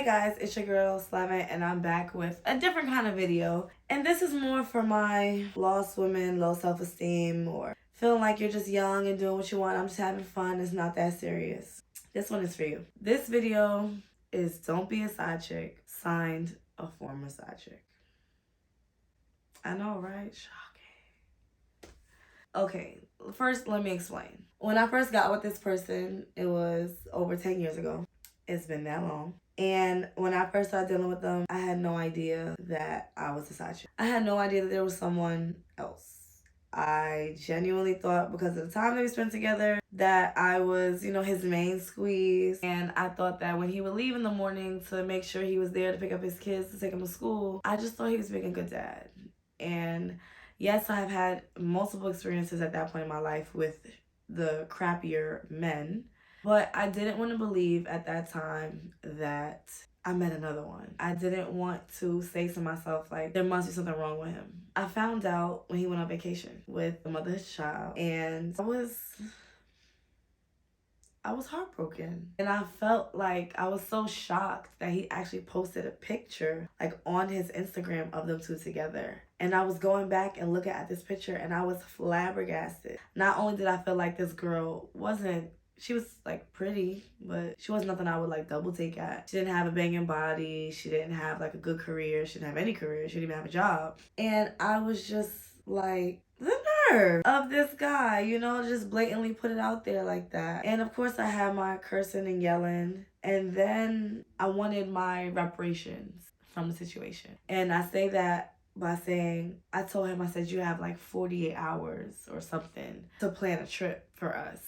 Hey guys, it's your girl Slavin and I'm back with a different kind of video. And this is more for my lost women, low self-esteem, or feeling like you're just young and doing what you want. I'm just having fun. It's not that serious. This one is for you. This video is Don't Be a Side Chick, signed a former side chick. I know, right? Shocking. Okay, first let me explain. When I first got with this person, it was over 10 years ago. It's been that long. And when I first started dealing with them, I had no idea that I was a side chick. I had no idea that there was someone else. I genuinely thought, because of the time that we spent together, that I was, his main squeeze. And I thought that when he would leave in the morning to make sure he was there to pick up his kids to take them to school, I just thought he was being a good dad. And yes, I have had multiple experiences at that point in my life with the crappier men. But I didn't want to believe at that time that I met another one. I didn't want to say to myself, like, there must be something wrong with him. I found out when he went on vacation with the mother of his child, and I was heartbroken. And I felt like I was so shocked that he actually posted a picture, like, on his Instagram of them two together. And I was going back and looking at this picture, and I was flabbergasted. Not only did I feel like this girl she was like pretty, but she wasn't nothing I would like double take at. She didn't have a banging body. She didn't have like a good career. She didn't have any career. She didn't even have a job. And I was just like, the nerve of this guy, just blatantly put it out there like that. And of course I had my cursing and yelling. And then I wanted my reparations from the situation. And I say that by saying, I told him, I said, you have like 48 hours or something to plan a trip for us.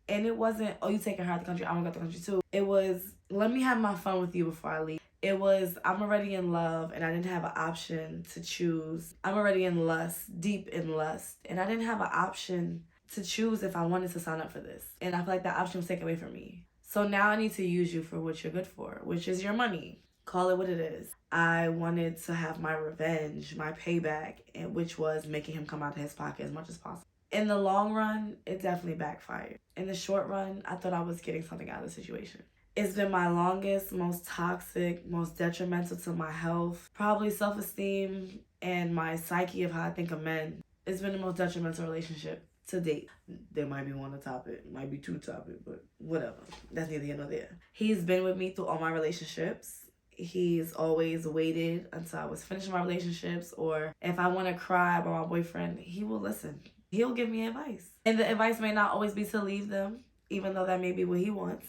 And it wasn't, oh, you taking her out the country, I want to go to the country too. It was, let me have my fun with you before I leave. It was, I'm already in love and I didn't have an option to choose. I'm already in lust, deep in lust. And I didn't have an option to choose if I wanted to sign up for this. And I feel like that option was taken away from me. So now I need to use you for what you're good for, which is your money. Call it what it is. I wanted to have my revenge, my payback, and which was making him come out of his pocket as much as possible. In the long run, it definitely backfired. In the short run, I thought I was getting something out of the situation. It's been my longest, most toxic, most detrimental to my health, probably self-esteem and my psyche of how I think of men. It's been the most detrimental relationship to date. There might be one to top it, might be two to top it, but whatever. That's neither here nor there. He's been with me through all my relationships. He's always waited until I was finishing my relationships, or if I want to cry about my boyfriend, he will listen. He'll give me advice. And the advice may not always be to leave them, even though that may be what he wants.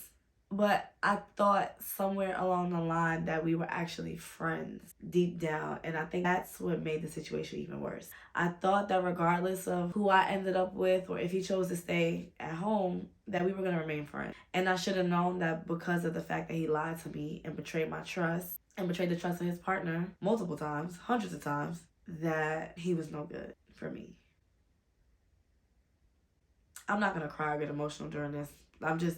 But I thought somewhere along the line that we were actually friends deep down. And I think that's what made the situation even worse. I thought that regardless of who I ended up with or if he chose to stay at home, that we were going to remain friends. And I should have known that because of the fact that he lied to me and betrayed my trust and betrayed the trust of his partner multiple times, hundreds of times, that he was no good for me. I'm not going to cry or get emotional during this. I'm just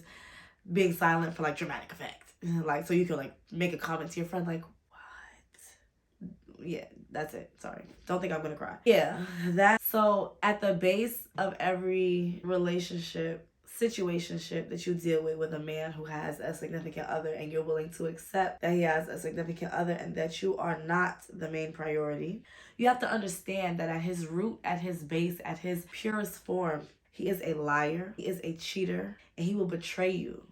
being silent for like dramatic effect. Like, so you can like make a comment to your friend like, what? Yeah, that's it. Sorry. Don't think I'm going to cry. Yeah, so at the base of every relationship, situationship that you deal with a man who has a significant other and you're willing to accept that he has a significant other and that you are not the main priority, you have to understand that at his root, at his base, at his purest form, he is a liar, he is a cheater, and he will betray you.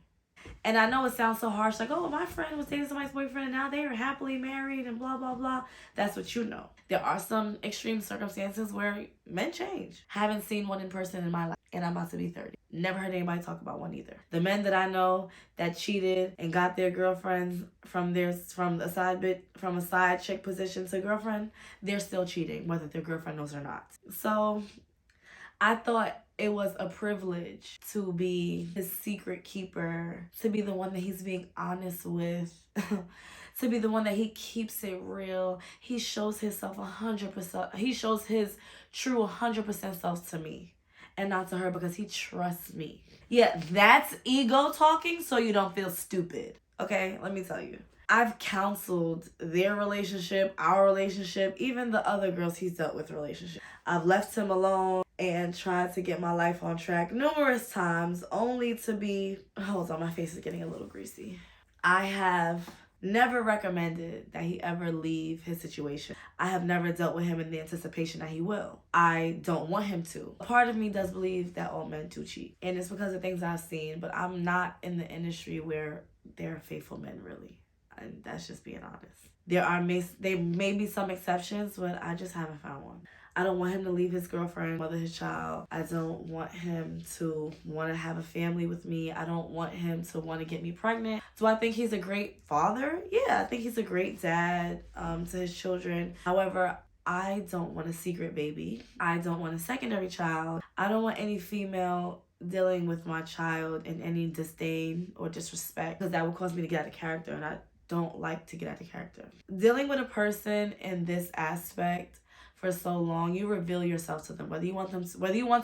And I know it sounds so harsh, like, oh, my friend was dating somebody's boyfriend and now they are happily married and blah, blah, blah. That's what you know. There are some extreme circumstances where men change. Haven't seen one in person in my life, and I'm about to be 30. Never heard anybody talk about one either. The men that I know that cheated and got their girlfriends from a side chick position to girlfriend, they're still cheating, whether their girlfriend knows or not. So I thought it was a privilege to be his secret keeper, to be the one that he's being honest with, to be the one that he keeps it real. He shows himself 100%. He shows his true 100% self to me and not to her because he trusts me. Yeah, that's ego talking so you don't feel stupid. Okay, let me tell you. I've counseled their relationship, our relationship, even the other girls he's dealt with relationship. I've left him alone and tried to get my life on track numerous times, only to be, hold on, my face is getting a little greasy. I have never recommended that he ever leave his situation. I have never dealt with him in the anticipation that he will. I don't want him to. A part of me does believe that all men do cheat, and it's because of things I've seen, but I'm not in the industry where there are faithful men, really. And that's just being honest. There may be some exceptions, but I just haven't found one. I don't want him to leave his girlfriend, mother his child. I don't want him to want to have a family with me. I don't want him to want to get me pregnant. Do I think he's a great father? Yeah, I think he's a great dad to his children. However, I don't want a secret baby. I don't want a secondary child. I don't want any female dealing with my child in any disdain or disrespect, because that would cause me to get out of character, and I don't like to get out of character. Dealing with a person in this aspect for so long, you reveal yourself to them. Whether you want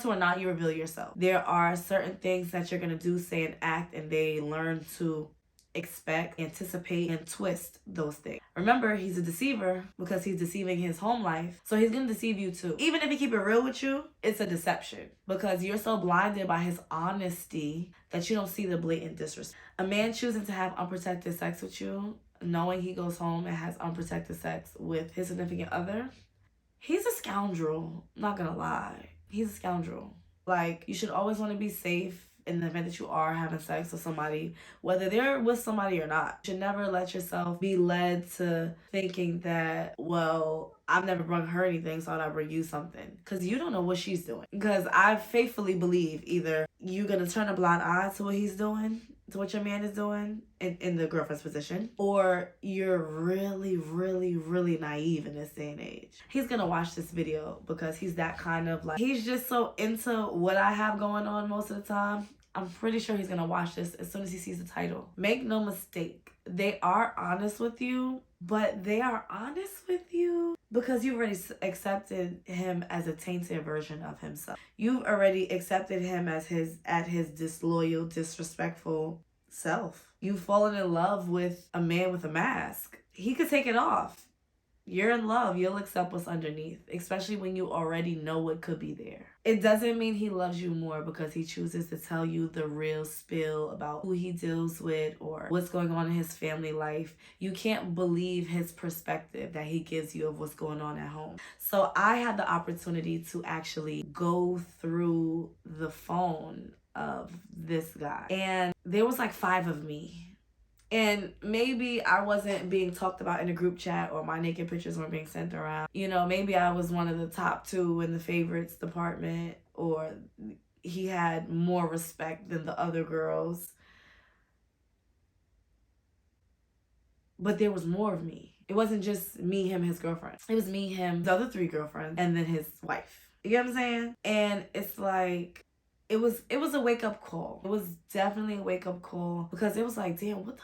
to or not, you reveal yourself. There are certain things that you're gonna do, say, and act, and they learn to expect, anticipate, and twist those things. Remember, he's a deceiver because he's deceiving his home life. So he's gonna deceive you too. Even if he keep it real with you, it's a deception because you're so blinded by his honesty that you don't see the blatant disrespect. A man choosing to have unprotected sex with you, knowing he goes home and has unprotected sex with his significant other, he's a scoundrel. I'm not gonna lie. He's a scoundrel. Like, you should always want to be safe in the event that you are having sex with somebody, whether they're with somebody or not. You should never let yourself be led to thinking that, well, I've never brought her anything, so I'll bring you something. Because you don't know what she's doing. Because I faithfully believe either you're going to turn a blind eye to what he's doing, to what your man is doing in the girlfriend's position, or you're really, really, really naive in this day and age. He's gonna watch this video because he's that kind of like, he's just so into what I have going on most of the time. I'm pretty sure he's gonna watch this as soon as he sees the title. Make no mistake, they are honest with you, but they are honest with you because you've already accepted him as a tainted version of himself. You've already accepted him as his disloyal, disrespectful self. You've fallen in love with a man with a mask. He could take it off. You're in love. You'll accept what's underneath, especially when you already know what could be there. It doesn't mean he loves you more because he chooses to tell you the real spill about who he deals with or what's going on in his family life. You can't believe his perspective that he gives you of what's going on at home. So I had the opportunity to actually go through the phone of this guy, and there was like 5 of me. And maybe I wasn't being talked about in a group chat, or my naked pictures weren't being sent around. You know, maybe I was one of the top 2 in the favorites department, or he had more respect than the other girls. But there was more of me. It wasn't just me, him, his girlfriend. It was me, him, the other 3 girlfriends, and then his wife. You get what I'm saying? And it's like, it was a wake-up call. It was definitely a wake-up call because it was like, damn, what the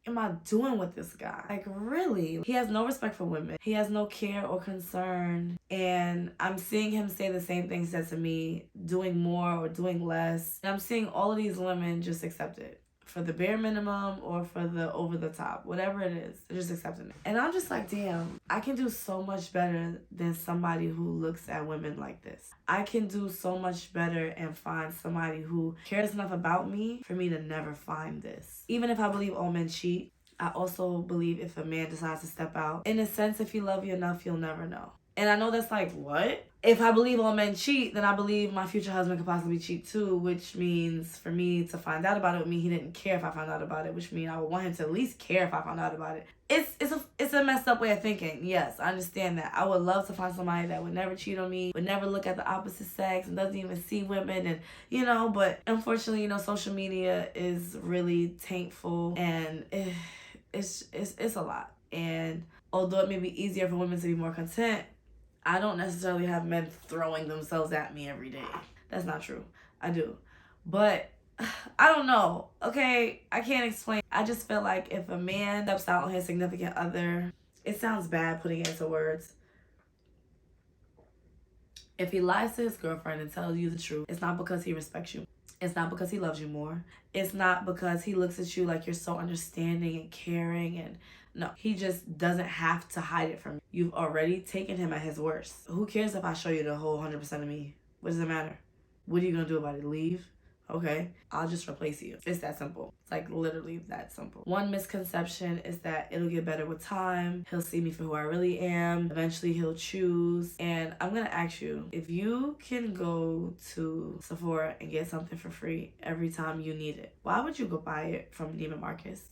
am I doing with this guy? Like, really? He has no respect for women. He has no care or concern. And I'm seeing him say the same things that to me, doing more or doing less. And I'm seeing all of these women just accept it. For the bare minimum or for the over the top, whatever it is, they're just accepting it. And I'm just like, damn, I can do so much better than somebody who looks at women like this. I can do so much better and find somebody who cares enough about me for me to never find this. Even if I believe all men cheat, I also believe if a man decides to step out, in a sense, if he loves you enough, you'll never know. And I know that's like, what? If I believe all men cheat, then I believe my future husband could possibly cheat too, which means for me to find out about it would mean he didn't care if I found out about it, which means I would want him to at least care if I found out about it. It's a messed up way of thinking. Yes, I understand that. I would love to find somebody that would never cheat on me, would never look at the opposite sex, and doesn't even see women, and but unfortunately, social media is really taintful, and it's a lot. And although it may be easier for women to be more content, I don't necessarily have men throwing themselves at me every day. That's not true. I do. But I don't know. Okay, I can't explain. I just feel like if a man steps out on his significant other, it sounds bad putting it into words. If he lies to his girlfriend and tells you the truth, it's not because he respects you. It's not because he loves you more. It's not because he looks at you like you're so understanding and caring, and no, he just doesn't have to hide it from you. You've already taken him at his worst. Who cares if I show you the whole 100% of me? What does it matter? What are you gonna do about it? Leave? okay? I'll just replace you. It's that simple. It's like literally that simple. One misconception is that it'll get better with time. He'll see me for who I really am. Eventually he'll choose. And I'm gonna ask you, if you can go to Sephora and get something for free every time you need it, why would you go buy it from Neiman Marcus?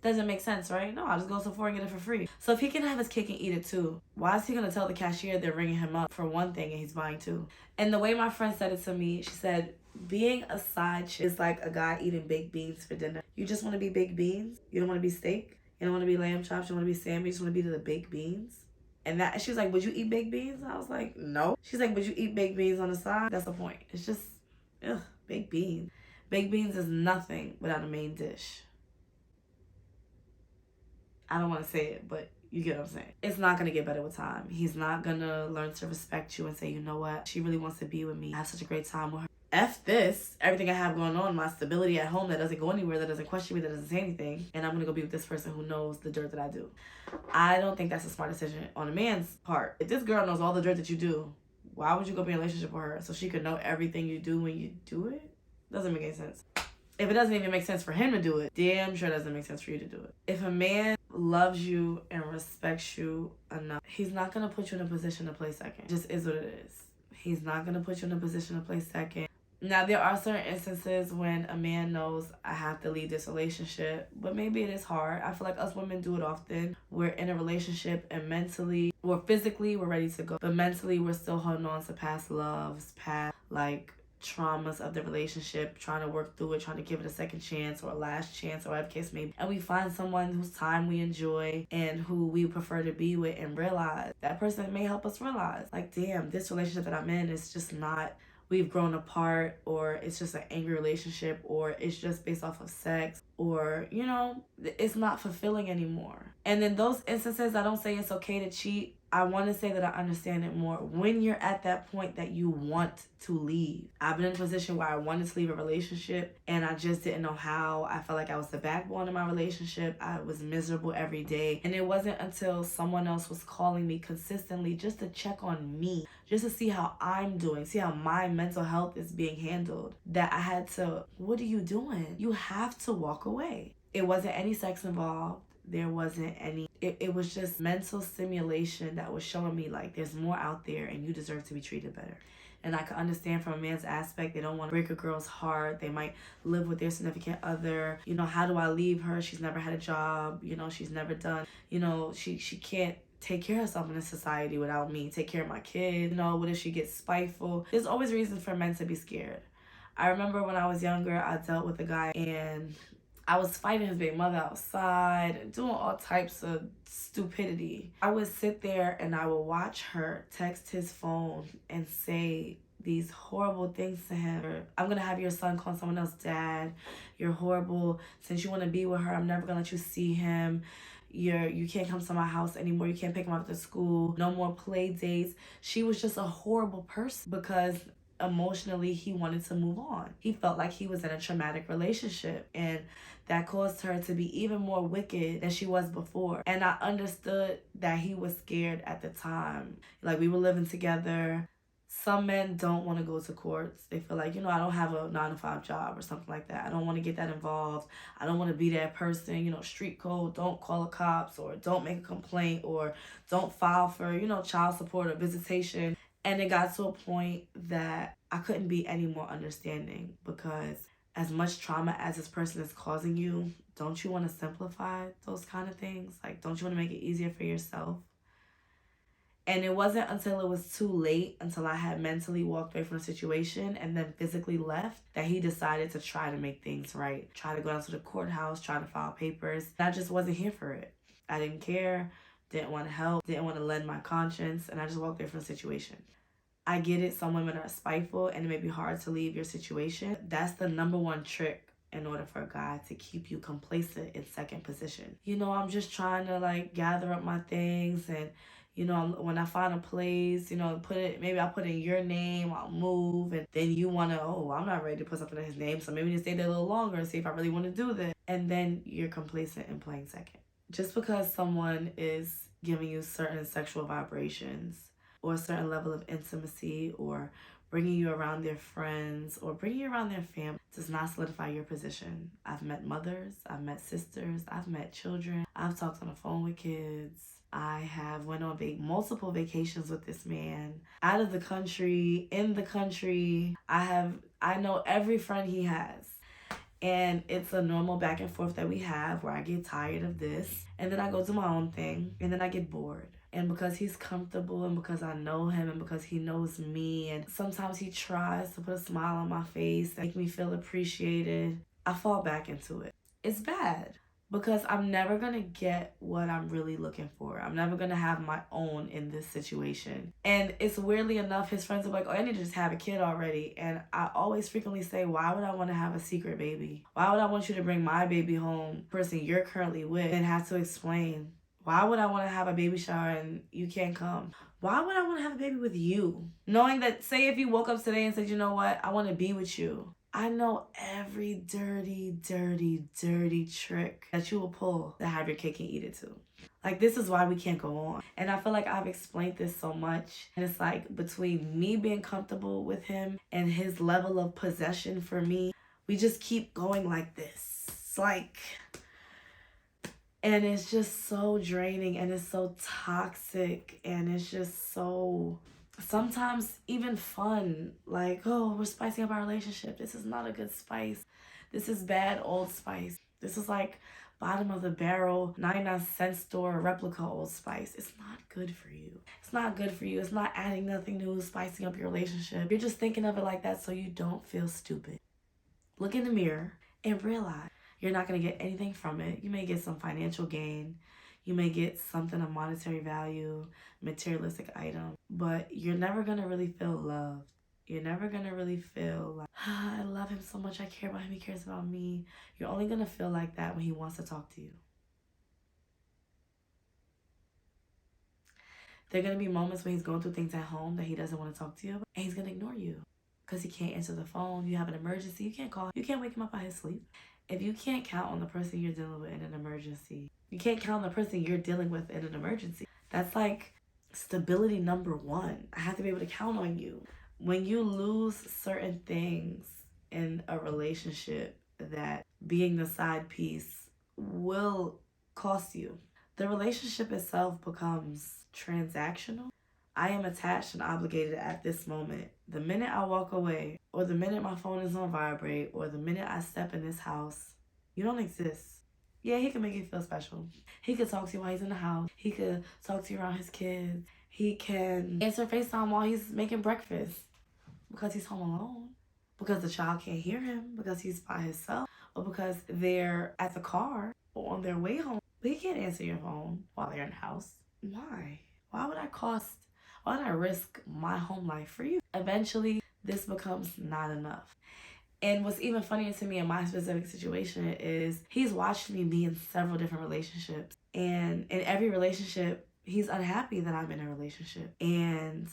Doesn't make sense, right? No, I'll just go to Sephora and get it for free. So if he can have his cake and eat it too, why is he gonna tell the cashier they're ringing him up for one thing and he's buying two? And the way my friend said it to me, she said, being a side chick is like a guy eating baked beans for dinner. You just want to be baked beans? You don't want to be steak? You don't want to be lamb chops? You want to be salmon? You just want to be the baked beans? And that she was like, would you eat baked beans? I was like, no. She's like, would you eat baked beans on the side? That's the point. It's just, baked beans. Baked beans is nothing without a main dish. I don't want to say it, but you get what I'm saying. It's not going to get better with time. He's not going to learn to respect you and say, you know what? She really wants to be with me. I have such a great time with her. F this, everything I have going on, my stability at home that doesn't go anywhere, that doesn't question me, that doesn't say anything, and I'm going to go be with this person who knows the dirt that I do. I don't think that's a smart decision on a man's part. If this girl knows all the dirt that you do, why would you go be in a relationship with her so she could know everything you do when you do it? Doesn't make any sense. If it doesn't even make sense for him to do it, damn sure it doesn't make sense for you to do it. If a man loves you and respects you enough, he's not going to put you in a position to play second. It just is what it is. He's not going to put you in a position to play second. Now, there are certain instances when a man knows I have to leave this relationship, but maybe it is hard. I feel like us women do it often. We're in a relationship and mentally, or physically, we're ready to go. But mentally, we're still holding on to past loves, past, traumas of the relationship, trying to work through it, trying to give it a second chance or a last chance or whatever case may be. And we find someone whose time we enjoy and who we prefer to be with and realize that person may help us realize, damn, this relationship that I'm in is just not, we've grown apart, or it's just an angry relationship, or it's just based off of sex, or, it's not fulfilling anymore. And in those instances, I don't say it's okay to cheat. I want to say that I understand it more when you're at that point that you want to leave. I've been in a position where I wanted to leave a relationship and I just didn't know how. I felt like I was the backbone of my relationship. I was miserable every day. And it wasn't until someone else was calling me consistently just to check on me, just to see how I'm doing, see how my mental health is being handled, that I had to, what are you doing? You have to walk away. It wasn't any sex involved. There wasn't any, it was just mental stimulation that was showing me there's more out there and you deserve to be treated better. And I can understand from a man's aspect, they don't want to break a girl's heart. They might live with their significant other. How do I leave her? She's never had a job. She's never done, she can't take care of herself in this society without me. Take care of my kid. What if she gets spiteful? There's always reasons for men to be scared. I remember when I was younger, I dealt with a guy and I was fighting his baby mother outside and doing all types of stupidity. I would sit there and I would watch her text his phone and say these horrible things to him. I'm going to have your son call someone else dad. You're horrible. Since you want to be with her, I'm never going to let you see him. You can't come to my house anymore. You can't pick him up to school. No more play dates. She was just a horrible person because emotionally he wanted to move on. He felt like he was in a traumatic relationship, and that caused her to be even more wicked than she was before. And I understood that he was scared at the time. We were living together. Some men don't want to go to courts. They feel like, I don't have a 9-to-5 job or something like that. I don't want to get that involved. I don't want to be that person. Street code, don't call the cops, or don't make a complaint, or don't file for, child support or visitation. And it got to a point that I couldn't be any more understanding, because as much trauma as this person is causing you, don't you want to simplify those kind of things? Don't you want to make it easier for yourself? And it wasn't until it was too late, until I had mentally walked away from the situation and then physically left, that he decided to try to make things right. Try to go down to the courthouse, try to file papers. And I just wasn't here for it. I didn't care, didn't want to help, didn't want to lend my conscience, and I just walked away from the situation. I get it, some women are spiteful and it may be hard to leave your situation. That's the number one trick in order for a guy to keep you complacent in second position. I'm just trying to gather up my things, and when I find a place, maybe I'll put in your name, I'll move, and then you want to, I'm not ready to put something in his name, so maybe we need to stay there a little longer and see if I really want to do this. And then you're complacent in playing second. Just because someone is giving you certain sexual vibrations or a certain level of intimacy or bringing you around their friends or bringing you around their family does not solidify your position. I've met mothers, I've met sisters, I've met children, I've talked on the phone with kids. I have went on multiple vacations with this man, out of the country, in the country. I know every friend he has. And it's a normal back and forth that we have where I get tired of this and then I go do my own thing and then I get bored. And because he's comfortable and because I know him and because he knows me and sometimes he tries to put a smile on my face and make me feel appreciated, I fall back into it. It's bad because I'm never going to get what I'm really looking for. I'm never going to have my own in this situation. And it's weirdly enough, his friends are like, oh, I need to just have a kid already. And I always frequently say, why would I want to have a secret baby? Why would I want you to bring my baby home, person you're currently with, and have to explain? Why would I want to have a baby shower and you can't come? Why would I want to have a baby with you? Knowing that, say if you woke up today and said, you know what, I want to be with you. I know every dirty, dirty, dirty trick that you will pull to have your cake and eat it too. Like, this is why we can't go on. And I feel like I've explained this so much. And it's like between me being comfortable with him and his level of possession for me, we just keep going like this. It's like, and it's just so draining and it's so toxic and it's just so sometimes even fun. Like, oh, we're spicing up our relationship. This is not a good spice. This is bad Old Spice. This is like bottom of the barrel 99-cent store replica Old Spice. It's not good for you. It's not good for you. It's not adding nothing new, spicing up your relationship. You're just thinking of it like that so you don't feel stupid. Look in the mirror and realize you're not going to get anything from it. You may get some financial gain. You may get something of monetary value, materialistic item, but you're never going to really feel loved. You're never going to really feel like, I love him so much, I care about him, he cares about me. You're only going to feel like that when he wants to talk to you. There are going to be moments when he's going through things at home that he doesn't want to talk to you about, and he's going to ignore you because he can't answer the phone. You have an emergency, you can't call. You can't wake him up out of his sleep. If you can't count on the person you're dealing with in an emergency, you can't count on the person you're dealing with in an emergency. That's like stability number one. I have to be able to count on you. When you lose certain things in a relationship that being the side piece will cost you, the relationship itself becomes transactional. I am attached and obligated at this moment. The minute I walk away, or the minute my phone is on vibrate, or the minute I step in this house, you don't exist. Yeah, he can make you feel special. He could talk to you while he's in the house. He could talk to you around his kids. He can answer FaceTime while he's making breakfast because he's home alone, because the child can't hear him, because he's by himself, or because they're at the car or on their way home. But he can't answer your phone while they're in the house. Why? Why would I risk my home life for you? Eventually, this becomes not enough. And what's even funnier to me in my specific situation is he's watched me be in several different relationships. And in every relationship, he's unhappy that I'm in a relationship. And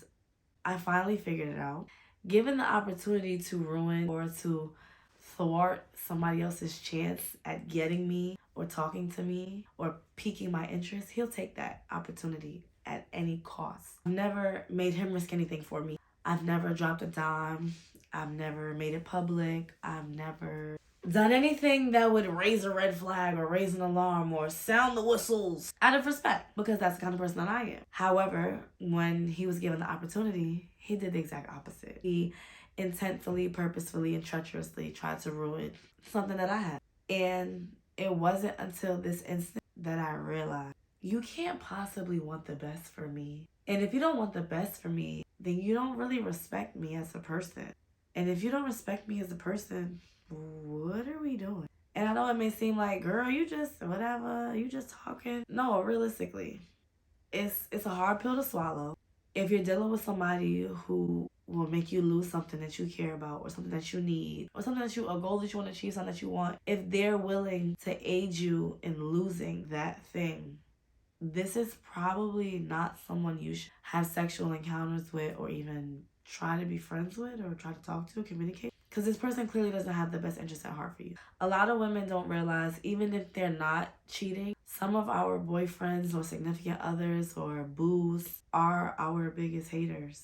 I finally figured it out. Given the opportunity to ruin or to thwart somebody else's chance at getting me or talking to me or piquing my interest, he'll take that opportunity at any cost. I've never made him risk anything for me. I've never dropped a dime. I've never made it public. I've never done anything that would raise a red flag or raise an alarm or sound the whistles out of respect, because that's the kind of person that I am. However, when he was given the opportunity, he did the exact opposite. He intentfully, purposefully, and treacherously tried to ruin something that I had. And it wasn't until this instant that I realized, you can't possibly want the best for me. And if you don't want the best for me, then you don't really respect me as a person. And if you don't respect me as a person, what are we doing? And I know it may seem like, girl, you just whatever, you just talking. No, realistically, it's a hard pill to swallow. If you're dealing with somebody who will make you lose something that you care about or something that you need or something a goal that you want to achieve, something that you want, if they're willing to aid you in losing that thing, this is probably not someone you should have sexual encounters with or even try to be friends with or try to talk to, communicate. Because this person clearly doesn't have the best interest at heart for you. A lot of women don't realize, even if they're not cheating, some of our boyfriends or significant others or boos are our biggest haters.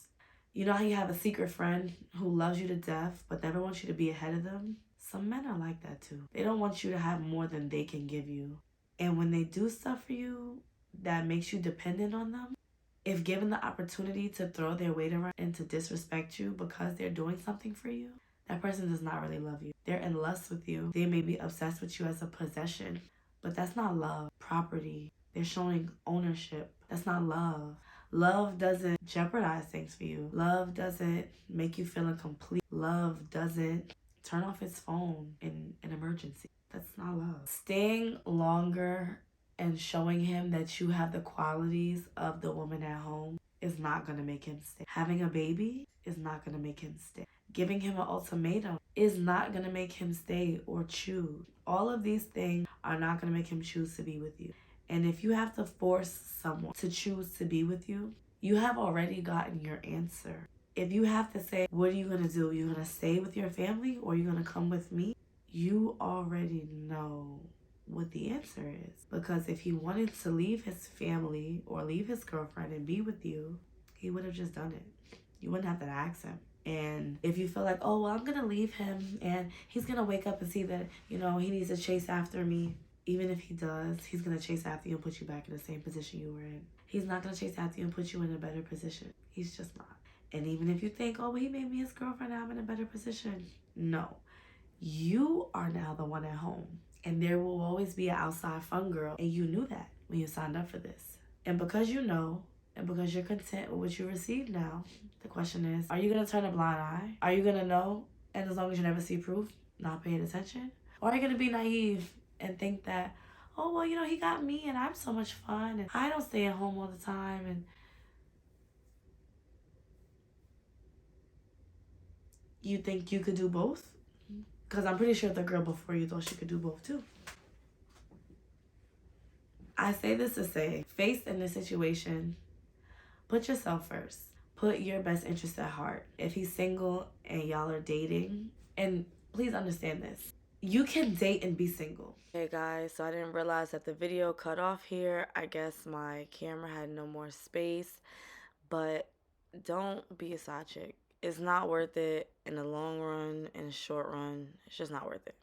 You know how you have a secret friend who loves you to death but never wants you to be ahead of them? Some men are like that too. They don't want you to have more than they can give you. And when they do stuff for you that makes you dependent on them, if given the opportunity to throw their weight around and to disrespect you because they're doing something for you, that person does not really love you. They're in lust with you. They may be obsessed with you as a possession, but that's not love. Property. They're showing ownership. That's not love. Love doesn't jeopardize things for you. Love doesn't make you feel incomplete. Love doesn't turn off his phone in an emergency. That's not love. Staying longer and showing him that you have the qualities of the woman at home is not going to make him stay. Having a baby is not going to make him stay. Giving him an ultimatum is not going to make him stay or choose. All of these things are not going to make him choose to be with you. And if you have to force someone to choose to be with you, you have already gotten your answer. If you have to say, what are you going to do? You're going to stay with your family or you're going to come with me? You already know what the answer is. Because if he wanted to leave his family or leave his girlfriend and be with you, he would have just done it. You wouldn't have to ask him. And if you feel like, oh, well, I'm going to leave him and he's going to wake up and see that, he needs to chase after me. Even if he does, he's going to chase after you and put you back in the same position you were in. He's not going to chase after you and put you in a better position. He's just not. And even if you think, oh, well, he made me his girlfriend, now I'm in a better position. No. You are now the one at home. And there will always be an outside fun girl. And you knew that when you signed up for this. And because you know, and because you're content with what you received now, the question is, are you going to turn a blind eye? Are you going to know, and as long as you never see proof, not paying attention? Or are you going to be naive and think that, oh, well, he got me and I'm so much fun and I don't stay at home all the time? And you think you could do both? Because I'm pretty sure the girl before you thought she could do both too. I say this to say, faced in this situation, put yourself first. Put your best interest at heart. If he's single and y'all are dating, and please understand this, you can date and be single. Hey guys, so I didn't realize that the video cut off here. I guess my camera had no more space, but don't be a side chick. It's not worth it in the long run, in the short run. It's just not worth it.